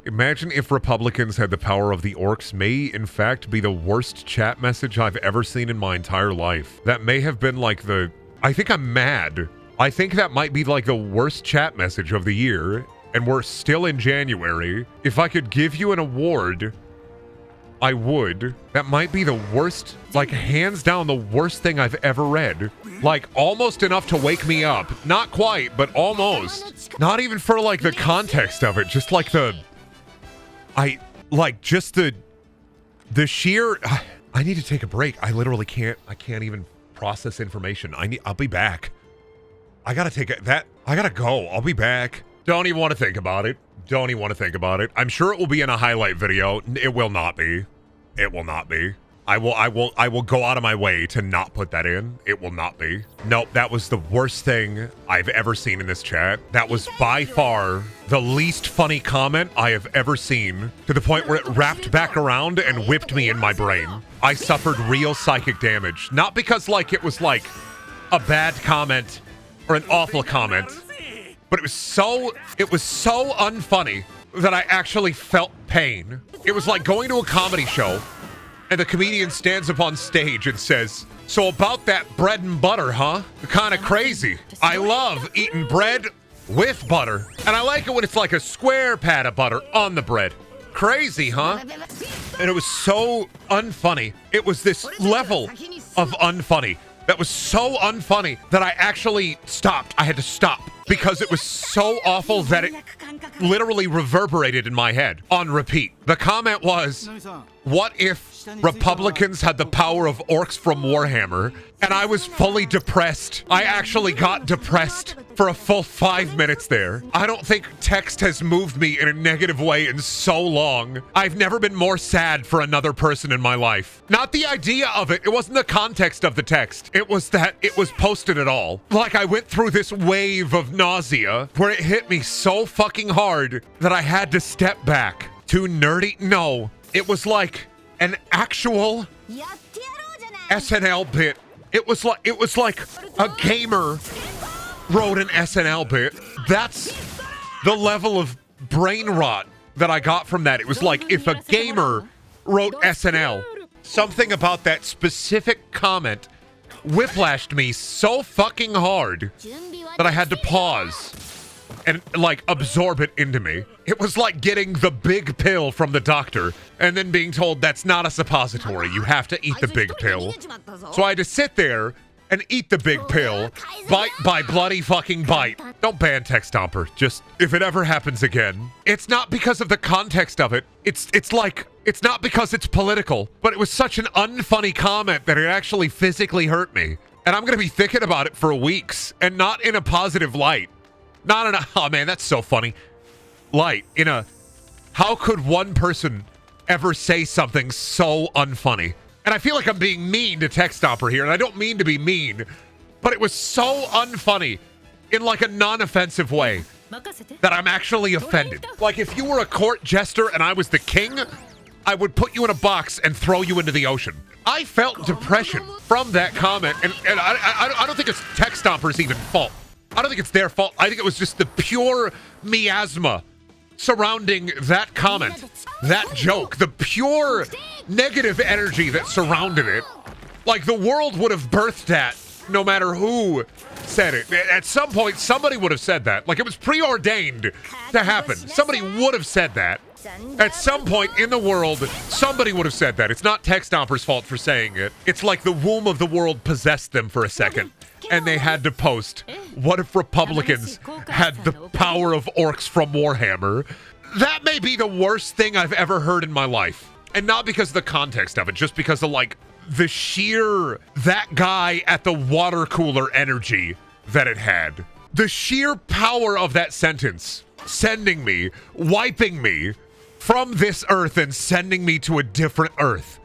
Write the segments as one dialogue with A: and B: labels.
A: Imagine if Republicans had the power of the orcs may, in fact, be the worst chat message I've ever seen in my entire life. That may have been like the... I think I'm mad. I think that might be like the worst chat message of the year, and we're still in January. If I could give you an award, I would. That might be the worst, like hands down the worst thing I've ever read. Like almost enough to wake me up. Not quite, but almost. Not even for like the context of it, just like the... just the sheer... I need to take a break. I literally can't even process information. I'll be back. I gotta go. I'll be back. Don't even want to think about it. Don't even want to think about it. I'm sure it will be in a highlight video. It will not be. It will not be. I will go out of my way to not put that in. It will not be. Nope, that was the worst thing I've ever seen in this chat. That was by far the least funny comment I have ever seen, to the point where it wrapped back around and whipped me in my brain. I suffered real psychic damage. Not because like it was like a bad comment or an awful comment, but it was so unfunny that I actually felt pain. It was like going to a comedy show and the comedian stands up on stage and says, "So about that bread and butter, huh? Kind of crazy. I love eating bread with butter. And I like it when it's like a square pat of butter on the bread. Crazy, huh?" And it was so unfunny. It was this level of unfunny that was so unfunny that I actually stopped. I had to stop because it was so awful that it literally reverberated in my head on repeat. The comment was, "What if Republicans had the power of orcs from Warhammer?" And I was fully depressed. I actually got depressed for a full 5 minutes there. I don't think text has moved me in a negative way in so long. I've never been more sad for another person in my life. Not the idea of it. It wasn't the context of the text. It was that it was posted at all. Like I went through this wave of nausea where it hit me so fucking hard that I had to step back. Too nerdy? No. It was like an actual SNL bit. It was like a gamer wrote an SNL bit. That's the level of brain rot that I got from that. It was like if a gamer wrote SNL. Something about that specific comment whiplashed me so fucking hard that I had to pause and like absorb it into me. It was like getting the big pill from the doctor and then being told that's not a suppository. You have to eat the big pill. So I had to sit there and eat the big pill, bite by bloody fucking bite. Don't ban Text Stomper. Just, if it ever happens again. It's not because of the context of it. It's not because it's political, but it was such an unfunny comment that it actually physically hurt me. And I'm gonna be thinking about it for weeks, and not in a positive light. Not in a, oh man, that's so funny, light. In a, how could one person ever say something so unfunny? And I feel like I'm being mean to Text Stomper here, and I don't mean to be mean, but it was so unfunny in like a non-offensive way that I'm actually offended. Like if you were a court jester and I was the king, I would put you in a box and throw you into the ocean. I felt depression from that comment, and I don't think it's Text Stomper's even fault. I don't think it's their fault. I think it was just the pure miasma surrounding that comment, that joke, the pure negative energy that surrounded it. Like the world would have birthed that no matter who said it. At some point, somebody would have said that. Like it was preordained to happen. Somebody would have said that. At some point in the world, somebody would have said that. It's not Text Stomper's fault for saying it. It's like the womb of the world possessed them for a second, and they had to post, "What if Republicans had the power of orcs from Warhammer?" That may be the worst thing I've ever heard in my life. And not because of the context of it, just because of like the sheer, that guy at the water cooler energy that it had. The sheer power of that sentence, sending me, wiping me from this earth and sending me to a different earth.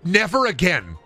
A: Never again